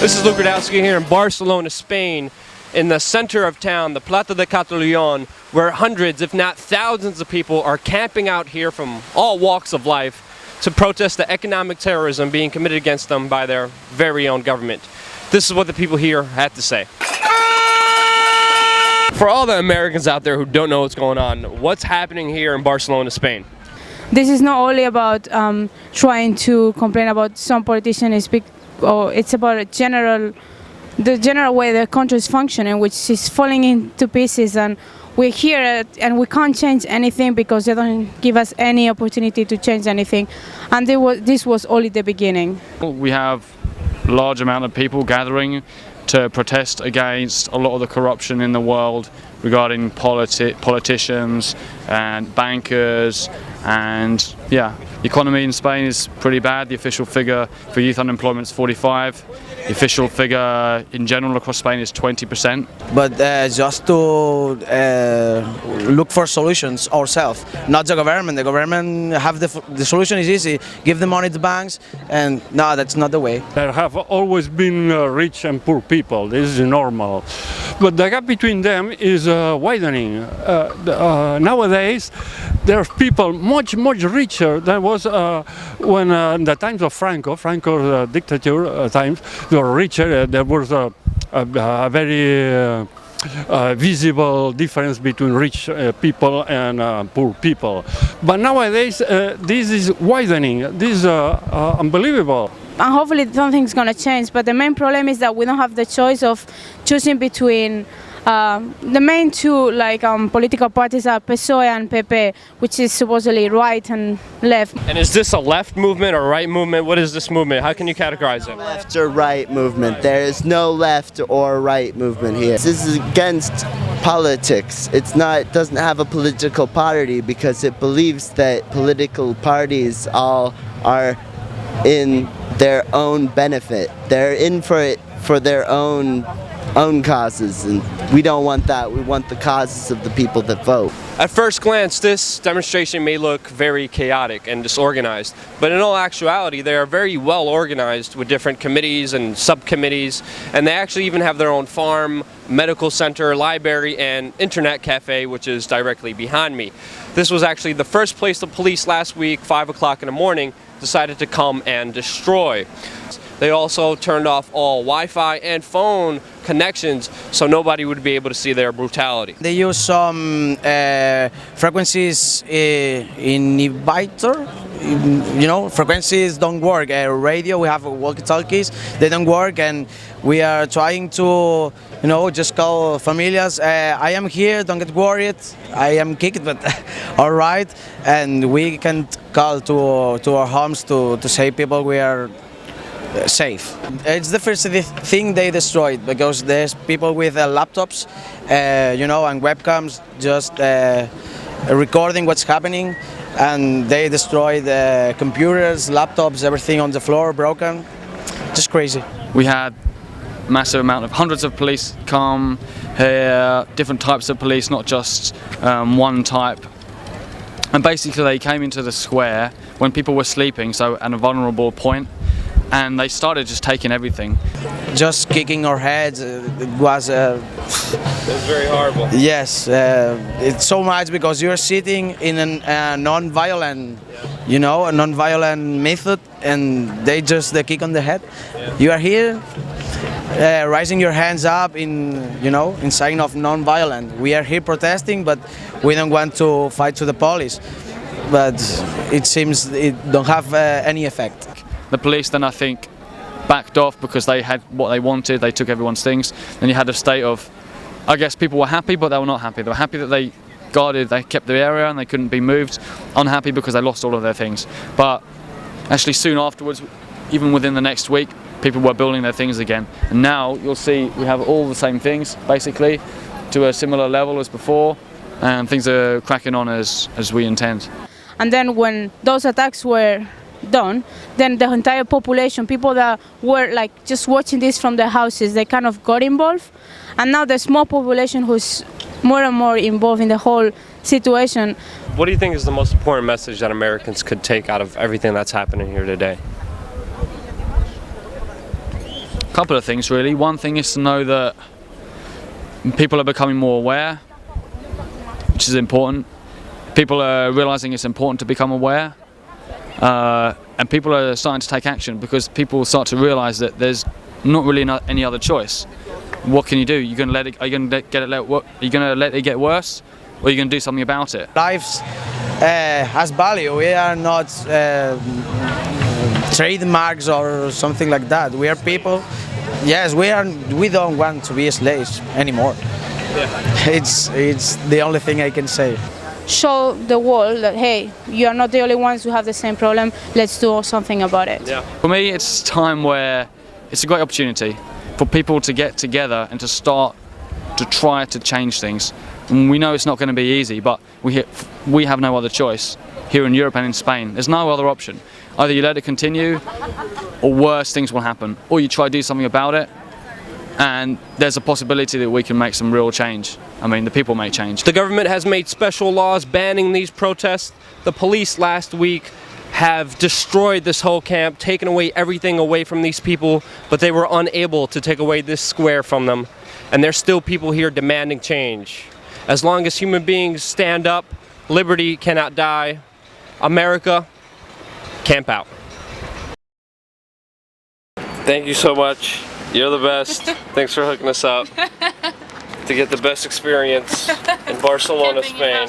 This is Luke Radowski here in Barcelona, Spain, in the center of town, the Plaza de Catalunya, where hundreds, if not thousands of people are camping out here from all walks of life to protest the economic terrorism being committed against them by their very own government. This is what the people here had to say. For all the Americans out there who don't know what's going on, what's happening here in Barcelona, Spain? This is not only about trying to complain about some politicians speak. It's about the general way the country is functioning, which is falling into pieces, and we're here and we can't change anything because they don't give us any opportunity to change anything. And this was only the beginning. We have a large amount of people gathering to protest against a lot of the corruption in the world regarding politicians and bankers, and yeah, the economy in Spain is pretty bad. The official figure for youth unemployment is 45. The official figure in general across Spain is 20%. But just to look for solutions ourselves, not the government. The government have the solution is easy. Give the money to banks, and no, that's not the way. There have always been rich and poor people. This is normal. But the gap between them is widening. Nowadays, there are people much richer than was when in the times of Franco's dictator times. They were richer. There was a very visible difference between rich people and poor people. But nowadays, this is widening. This is unbelievable. And hopefully something's going to change, but the main problem is that we don't have the choice of choosing between the main two political parties are PSOE and PP, which is supposedly right and left. And is this a left movement or right movement? What is this movement? How can you categorize it? Left or right movement. There is no left or right movement here. This is against politics. It doesn't have a political party because it believes that political parties all are in their own benefit. They're in for it for their own causes, and we don't want that. We want the causes of the people that vote. At first glance, this demonstration may look very chaotic and disorganized, but in all actuality, they are very well organized with different committees and subcommittees, and they actually even have their own farm, medical center, library, and internet cafe, which is directly behind me. This was actually the first place the police last week, 5 o'clock in the morning, decided to come and destroy. They also turned off all Wi-Fi and phone connections so nobody would be able to see their brutality. They use some frequencies inhibitor. You know, frequencies don't work. Radio, we have walkie-talkies, they don't work, and we are trying to, just call familias. I am here, don't get worried. I am kicked, but all right. And we can call to our homes to say people we are safe. It's the first thing they destroyed because there's people with laptops, and webcams just recording what's happening, and they destroyed computers, laptops, everything on the floor, broken. Just crazy. We had massive amount of hundreds of police come here, different types of police, not just one type. And basically they came into the square when people were sleeping, so at a vulnerable point, and they started just taking everything. Just kicking our heads, it was very horrible. Yes, it's so much because you're sitting in a non-violent, a non-violent method, and they kick on the head. Yeah. You are here, raising your hands up in sign of non-violent. We are here protesting, but we don't want to fight to the police. But it seems it don't have any effect. The police then, I think, backed off because they had what they wanted. They took everyone's things. Then you had a state of, I guess people were happy, but they were not happy. They were happy that they kept the area and they couldn't be moved. Unhappy because they lost all of their things. But actually soon afterwards, even within the next week, people were building their things again. And now you'll see we have all the same things, basically, to a similar level as before, and things are cracking on as we intend. And then when those attacks were done, then the entire population, people that were just watching this from their houses, they kind of got involved, and now the small population who's more and more involved in the whole situation. What do you think is the most important message that Americans could take out of everything that's happening here today? couple of things really. One thing is to know that people are becoming more aware, which is important. People are realising it's important to become aware, and people are starting to take action because people start to realise that there's not really any other choice. What can you do? You're going to let it? Are you going to let it get worse, or are you going to do something about it? Lives has value. We are not trademarks or something like that. We are people. Yes, we don't want to be slaves anymore. Yeah. It's the only thing I can say. Show the world that, hey, you are not the only ones who have the same problem. Let's do something about it. Yeah. For me, it's a time where it's a great opportunity for people to get together and to start to try to change things. And we know it's not going to be easy, but we have no other choice here in Europe and in Spain. There's no other option. Either you let it continue, or worse things will happen, or you try to do something about it, and there's a possibility that we can make some real change. I mean, the people may change. The government has made special laws banning these protests. The police last week have destroyed this whole camp, taken away everything away from these people, but they were unable to take away this square from them. And there's still people here demanding change. As long as human beings stand up, liberty cannot die. America, camp out. Thank you so much. You're the best. Thanks for hooking us up to get the best experience in Barcelona, Spain.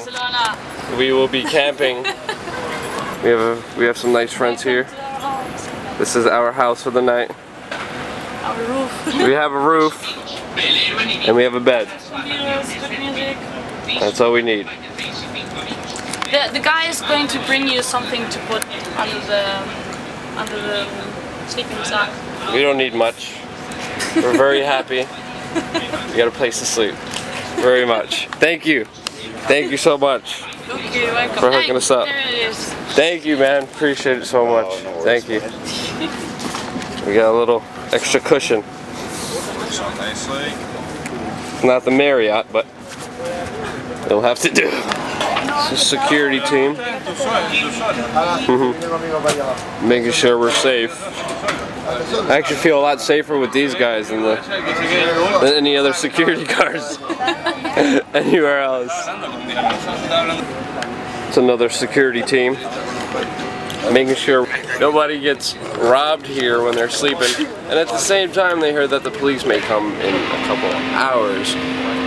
We will be camping. We have some nice friends here. This is our house for the night. Our roof. We have a roof and we have a bed. Good music. That's all we need. The guy is going to bring you something to put under the sleeping sack. We don't need much. We're very happy. We got a place to sleep. Very much. Thank you. Thank you so much Okay, welcome. for hooking us up. There it is. Thank you, man. Appreciate it so much. Thank you. We got a little extra cushion. Not the Marriott, but it'll have to do. It's a security team. Making sure we're safe. I actually feel a lot safer with these guys than any other security guards anywhere else. It's another security team. Making sure nobody gets robbed here when they're sleeping. And at the same time, they heard that the police may come in a couple of hours.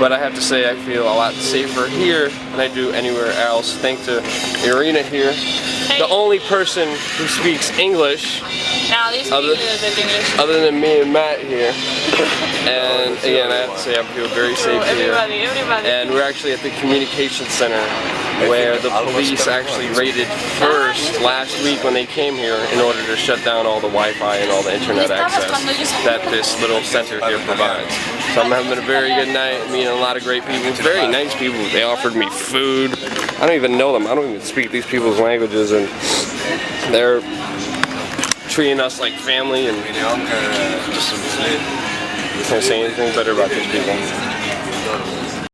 But I have to say, I feel a lot safer here than I do anywhere else, thanks to Irina here. The only person who speaks English, other than me and Matt here. And again, I have to say, I feel very safe here. Everybody. And we're actually at the communication center, where the police actually raided first last week when they came here in order to shut down all the Wi-Fi and all the internet access that this little center here provides. So I'm having a very good night, meeting a lot of great people, very nice people. They offered me food. I don't even know them. I don't even speak these people's languages, and they're treating us like family, and just can't say anything better about these people.